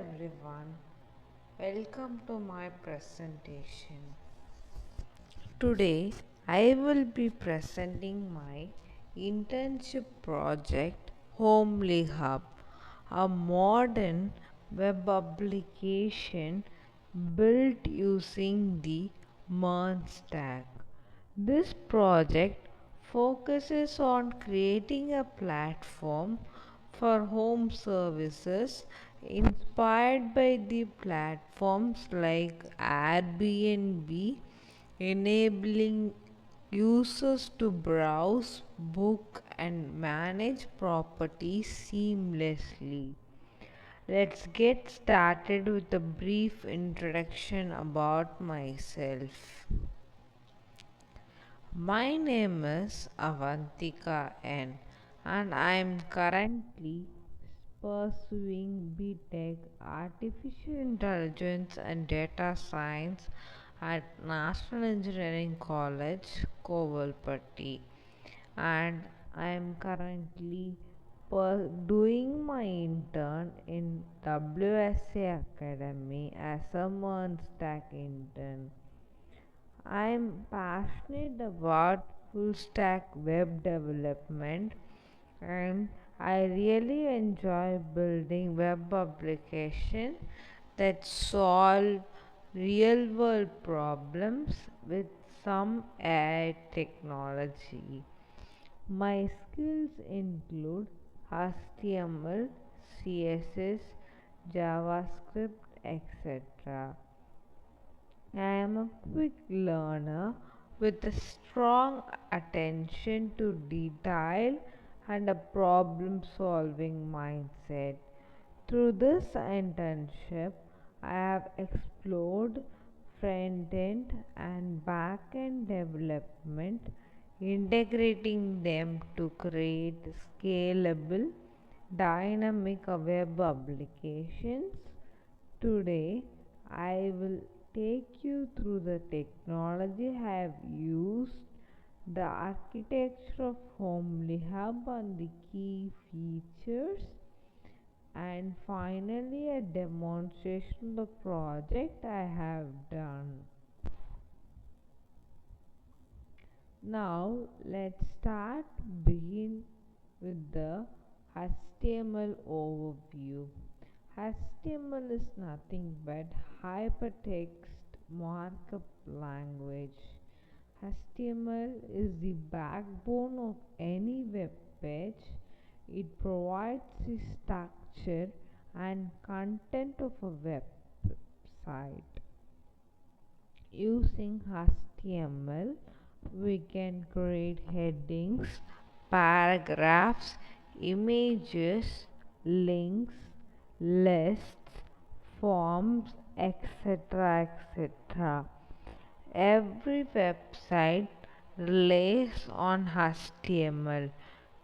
everyone, welcome to my presentation. Today I will be presenting my internship project Homely Hub, a modern web application built using the Mernstack. This project focuses on creating a platform for home services inspired by the platforms like Airbnb, enabling users to browse, book, and manage properties seamlessly. Let's get started with a brief introduction about myself. My name is Avantika N, and I am currently pursuing BTech Artificial Intelligence and Data Science at National Engineering College, Kovalpatti, and I am currently doing my intern in WSA Academy as a Mernstack intern. I am passionate about full stack web development, and I really enjoy building web applications that solve real world problems with some AI technology. My skills include HTML, CSS, JavaScript, etc. I am a quick learner with a strong attention to detail and a problem solving mindset. Through this internship, I have explored front end and back end development, integrating them to create scalable, dynamic web applications. Today, I will take you through the technology I have used, the architecture of Homely Hub and the key features, and finally a demonstration of the project I have done. Now let's begin with the HTML overview. HTML is nothing but hypertext markup language. HTML is the backbone of any web page. It provides the structure and content of a website. Using HTML, we can create headings, paragraphs, images, links, lists, forms, etc. etc. Every website relies on HTML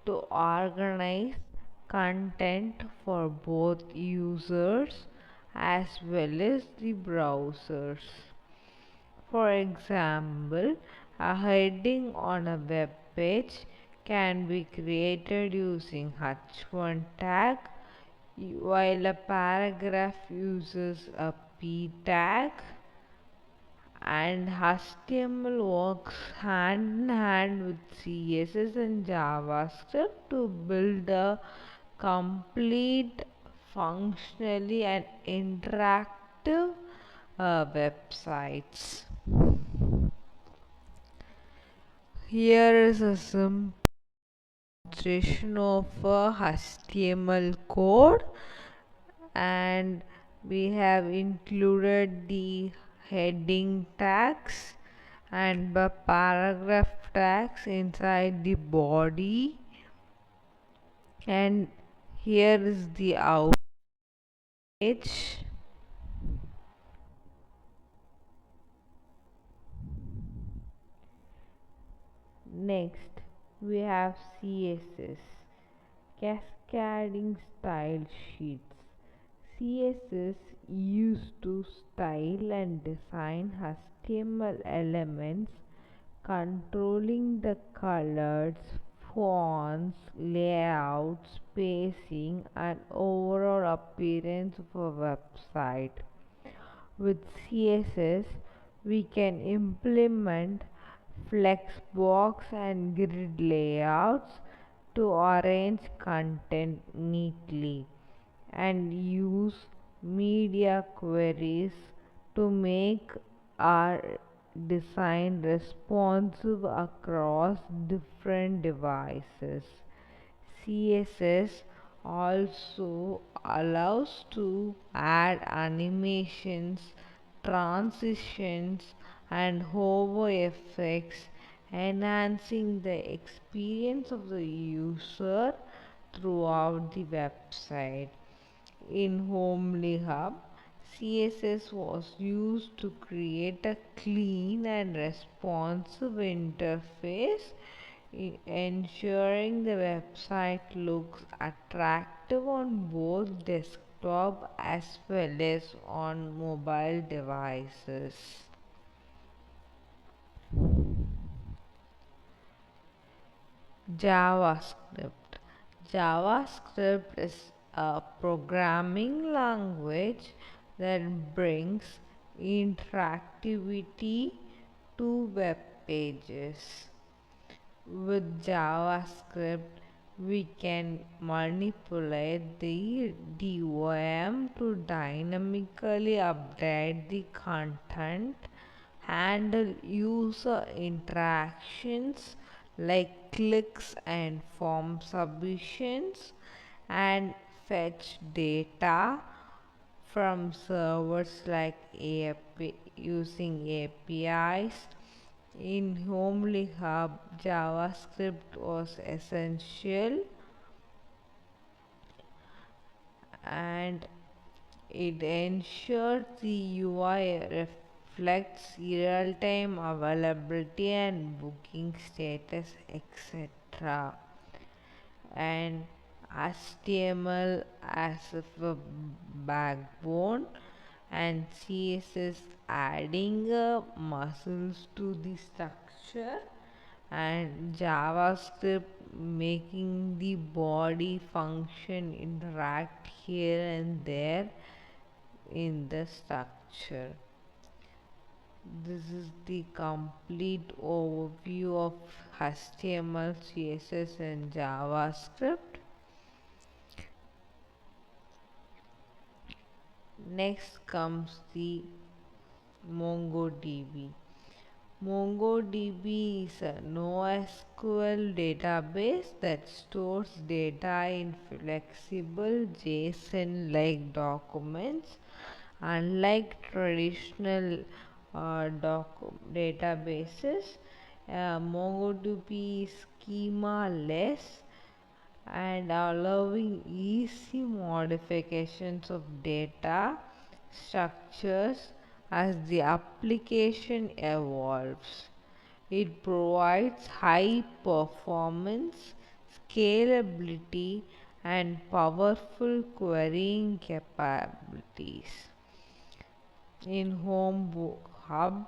to organize content for both users as well as the browsers. For example, a heading on a web page can be created using h1 tag, while a paragraph uses a p tag, and HTML works hand in hand with CSS and JavaScript to build a complete, functionally and interactive websites. Here is a simple demonstration of a HTML code, and we have included the heading tags and the paragraph tags inside the body, and here is the out page. Next, we have CSS, cascading style sheets. CSS used to style and design HTML elements, controlling the colors, fonts, layout, spacing, and overall appearance of a website. With CSS, we can implement flexbox and grid layouts to arrange content neatly, and use media queries to make our design responsive across different devices. CSS also allows to add animations, transitions, and hover effects, enhancing the experience of the user throughout the website. In Homely Hub, CSS was used to create a clean and responsive interface, ensuring the website looks attractive on both desktop as well as on mobile devices. JavaScript. JavaScript is a programming language that brings interactivity to web pages. With JavaScript, we can manipulate the DOM to dynamically update the content, handle user interactions like clicks and form submissions, and fetch data from servers like using APIs. In Homely Hub, JavaScript was essential, and it ensures the UI reflects real-time availability and booking status, etc. And HTML as a backbone, and CSS adding muscles to the structure, and JavaScript making the body function interact here and there in the structure. This is the complete overview of HTML, CSS, and JavaScript. Next comes the MongoDB. MongoDB is a NoSQL database that stores data in flexible JSON-like documents. Unlike traditional databases, MongoDB is schema-less and allowing easy modifications of data structures as the application evolves. It provides high performance, scalability, and powerful querying capabilities. In Hub,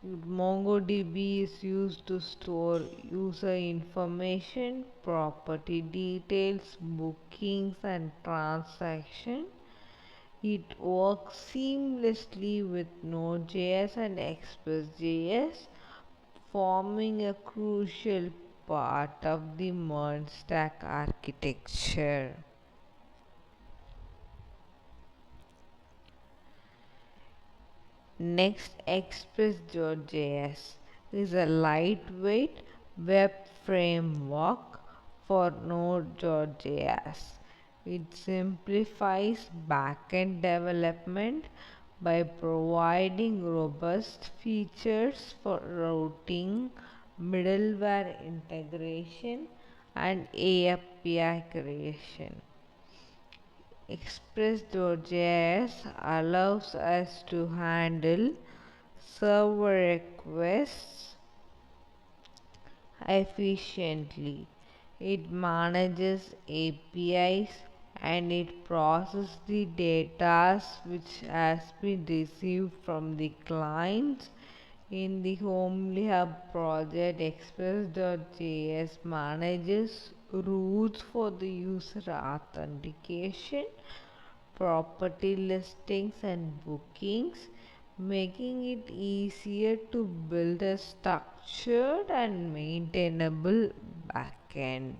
MongoDB is used to store user information, property details, bookings, and transactions. It works seamlessly with Node.js and Express.js, forming a crucial part of the Mernstack architecture. Next, Express.js is a lightweight web framework for Node.js. It simplifies backend development by providing robust features for routing, middleware integration, and API creation. Express.js allows us to handle server requests efficiently. It manages APIs and it processes the data which has been received from the clients In the Homely Hub project, Express.js manages rules for the user authentication, property listings, and bookings, making it easier to build a structured and maintainable backend.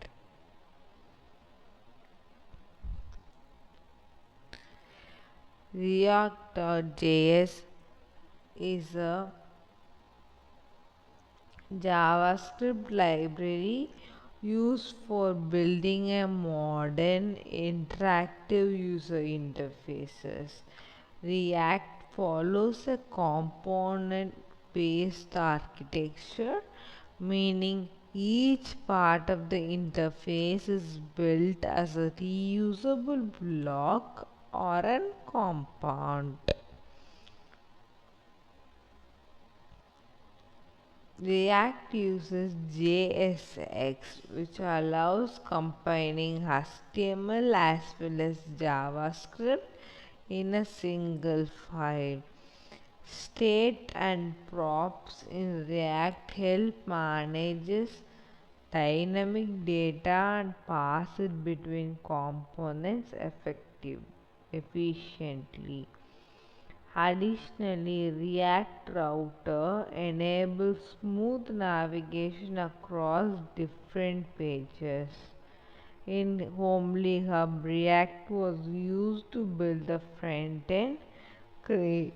React.js is a JavaScript library used for building a modern interactive user interfaces. React follows a component based architecture, meaning each part of the interface is built as a reusable block or a compound. React uses JSX, which allows combining HTML as well as JavaScript in a single file. State and props in React help manages dynamic data and pass it between components efficiently. Additionally, React Router enables smooth navigation across different pages. In Homely Hub, React was used to build the front end, creating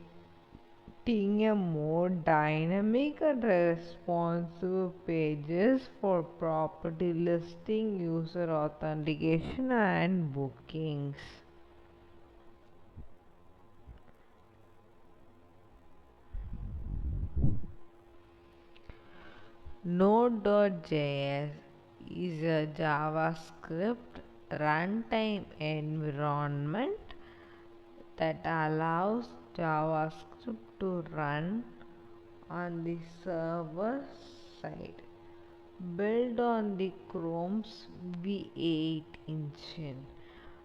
a more dynamic and responsive pages for property listing, user authentication, and bookings. Node.js is a JavaScript runtime environment that allows JavaScript to run on the server side. Built on the Chrome's V8 engine,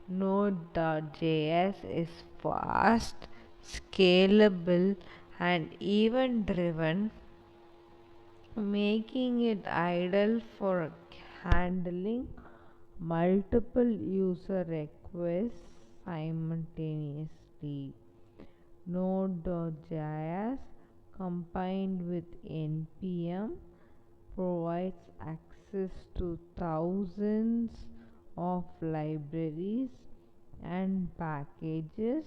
Node.js is fast, scalable, and event driven, making it ideal for handling multiple user requests simultaneously. Node.js combined with npm provides access to thousands of libraries and packages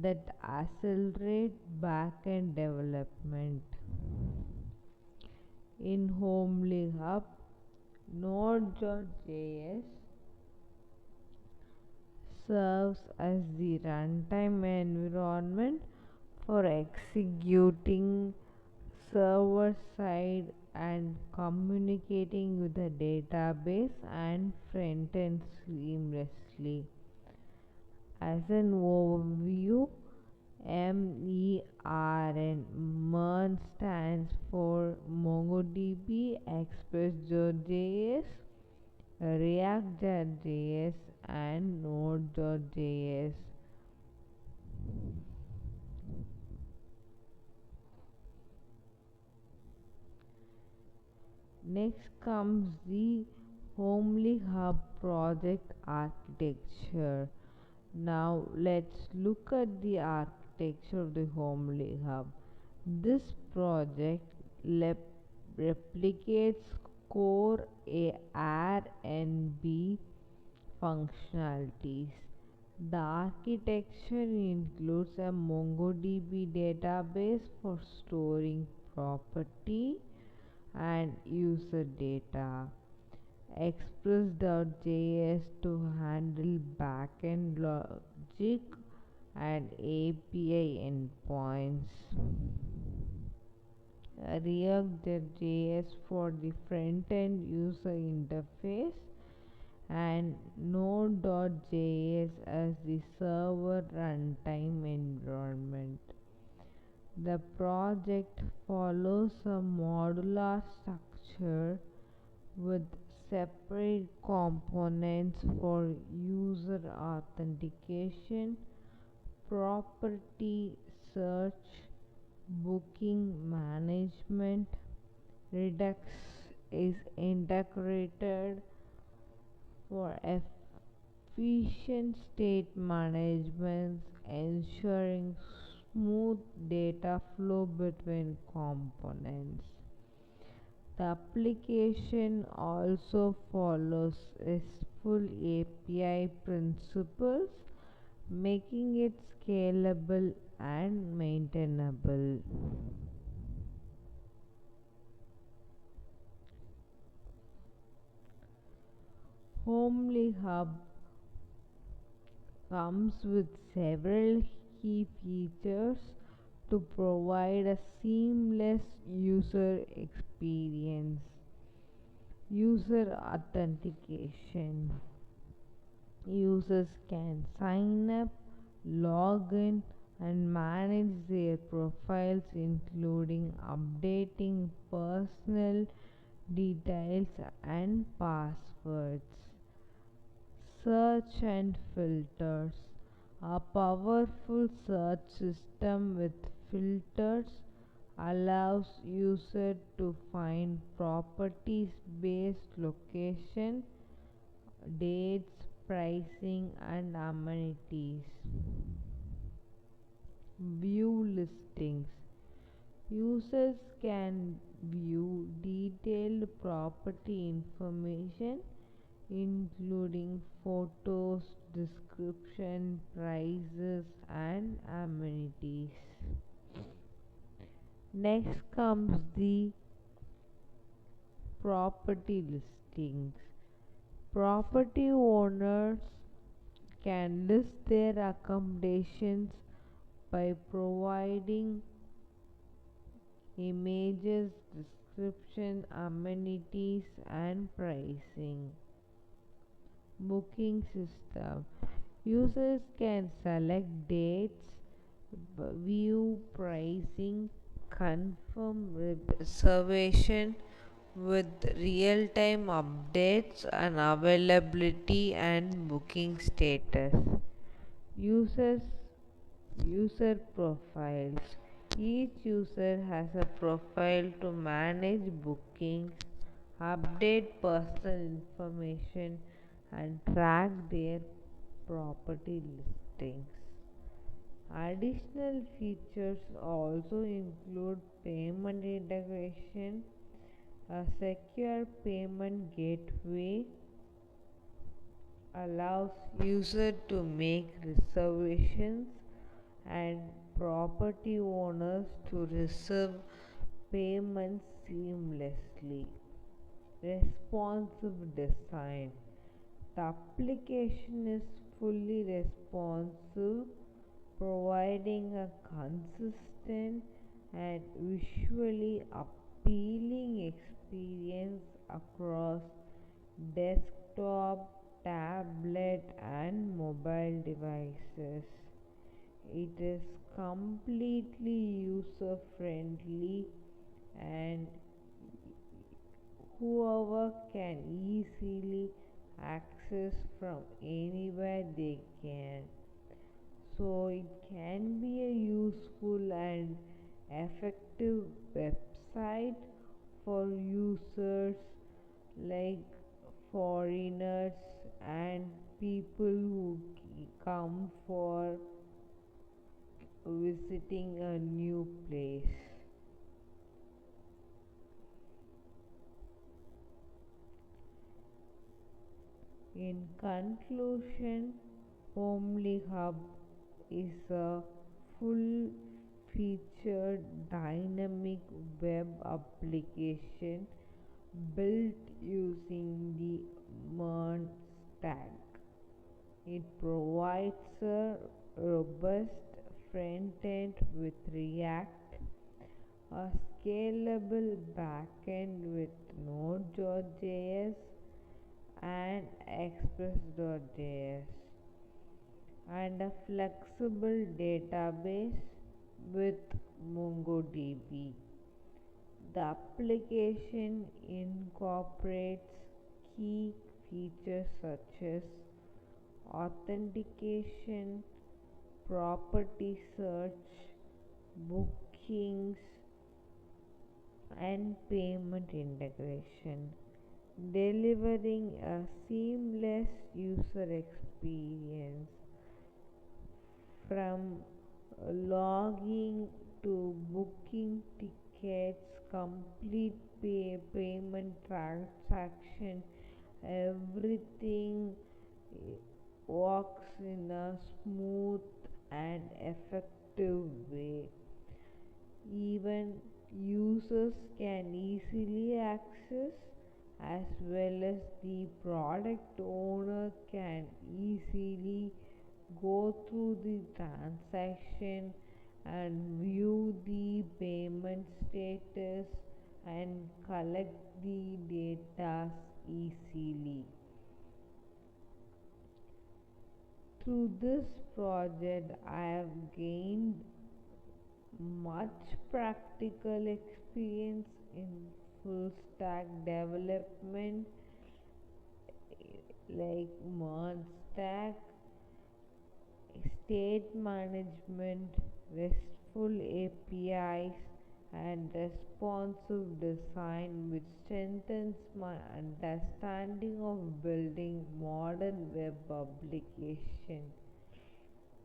that accelerate backend development. In Homely Hub, Node.js serves as the runtime environment for executing server-side and communicating with the database and front-end seamlessly. As an overview, MERN stands for MongoDB, Express.js, React.js, and Node.js. Next comes the Homely Hub project architecture. Now let's look at the architecture of the Homely Hub. This project replicates core R&B functionalities. The architecture includes a MongoDB database for storing property and user data, Express.js to handle backend logic and API endpoints, React.js for the front-end user interface, and Node.js as the server runtime environment. The project follows a modular structure with separate components for user authentication, property search, Booking management Redux is integrated for efficient state management, ensuring smooth data flow between components. The application also follows RESTful API principles, making it scalable and maintainable. Homely Hub comes with several key features to provide a seamless user experience. User authentication. Users can sign up, log in, and manage their profiles, including updating personal details and passwords. Search and filters. A powerful search system with filters allows user to find properties based location, dates, pricing, and amenities. View listings. Users can view detailed property information including photos, description, prices, and amenities. Next comes the property listings. Property owners can list their accommodations by providing images, description, amenities, and pricing. Booking system. Users can select dates, view pricing, confirm reservation with real-time updates on availability and booking status. Users User profiles. Each user has a profile to manage bookings, update personal information, and track their property listings. Additional features also include payment integration, a secure payment gateway allows user to make reservations and property owners to receive payments seamlessly. Responsive design. The application is fully responsive, providing a consistent and visually appealing experience across desktop, tablet, and mobile devices. It is completely user friendly and whoever can easily access from anywhere they can. So it can be a useful and effective website for users like foreigners and people who come for visiting a new place. In conclusion, Homely Hub is a full featured dynamic web application built using the Mernstack. It provides a robust front end with React, a scalable backend with Node.js and Express.js, and a flexible database with MongoDB. The application incorporates key features such as authentication, property search, book bookings, and payment integration, delivering a seamless user experience from logging to booking tickets, complete payment transaction. Everything works in a smooth and effective way. Even users can easily access, as well as the product owner can easily go through the transaction and view the payment status and collect the data easily. Through this project, I have gained much practical experience in full stack development like Mernstack, state management, RESTful APIs, and responsive design, which strengthens my understanding of building modern web applications.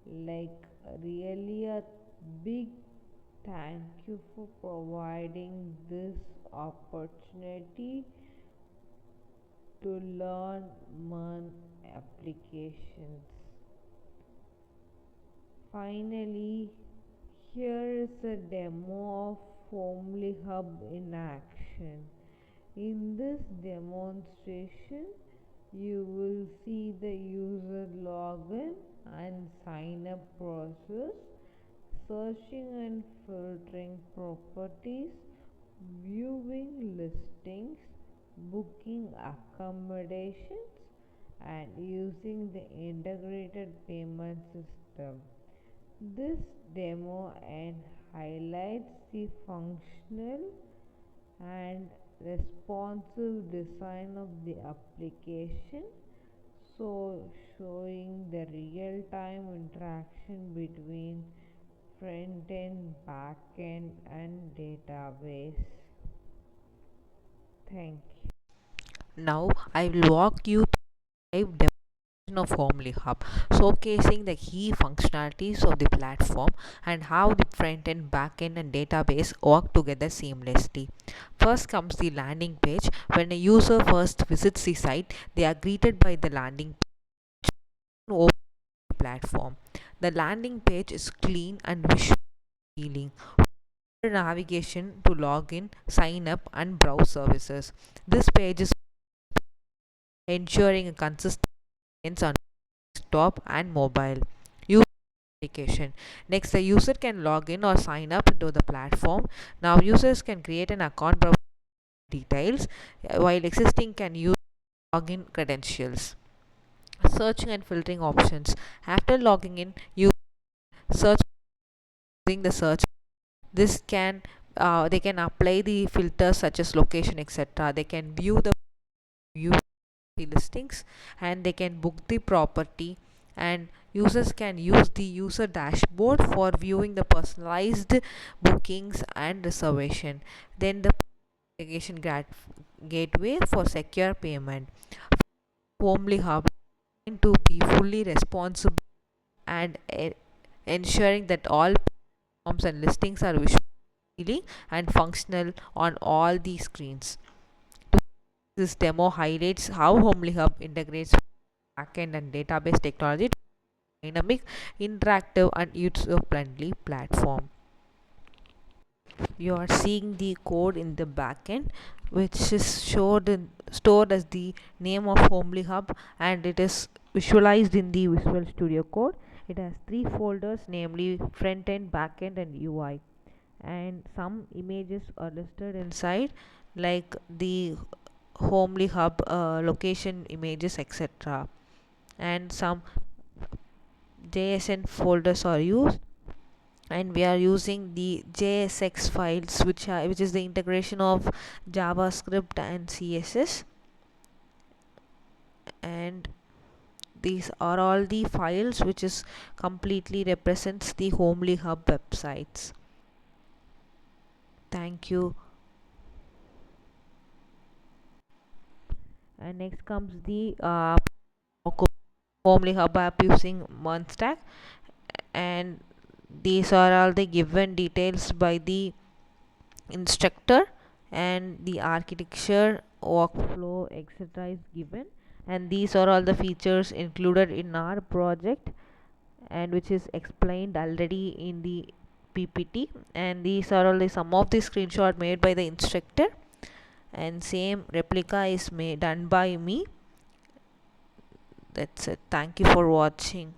Like, really a big thank you for providing this opportunity to learn Mern applications. Finally, here is a demo of Homely Hub in action. In this demonstration, you will see the user login and sign up process, searching and filtering properties, viewing listings, booking accommodations, and using the integrated payment system. This demo and highlights the functional and responsive design of the application, so showing the real-time interaction between front-end, back-end, and database. Thank you. Now I will walk you through live demonstration of Homely Hub, showcasing the key functionalities of the platform and how the front end, back end, and database work together seamlessly. First comes the landing page. When a user first visits the site, they are greeted by the landing page platform. The landing page is clean and visual appealing. Navigation to log in, sign up, and browse services. This page is ensuring a consistent experience on desktop and mobile. User application. Next, the user can log in or sign up to the platform. Now, users can create an account, browse details, while existing can use login credentials. Searching and filtering options. After logging in, you search using the search. This can they can apply the filters such as location, etc. They can view the listings, and they can book the property, and users can use the user dashboard for viewing the personalized bookings and reservation. Then the application gateway for secure payment. Homely Hub to be fully responsible and ensuring that all forms and listings are visually and functional on all the screens. This demo highlights how Homely Hub integrates backend and database technology to dynamic, interactive, and user-friendly platform. You are seeing the code in the backend, which is stored as the name of Homely Hub, and it is visualized in the Visual Studio Code. It has three folders, namely front end, back end, and UI. And some images are listed inside, like the Homely Hub location images, etc. And some JSN folders are used, and we are using the JSX files, which is the integration of JavaScript and CSS, and these are all the files which is completely represents the Homely Hub websites. Thank you. And next comes the homely hub app using Mernstack, and these are all the given details by the instructor, and the architecture, workflow, etc. is given, and these are all the features included in our project, and which is explained already in the PPT. And these are only some of the screenshot made by the instructor, and same replica is made done by me. That's it. Thank you for watching.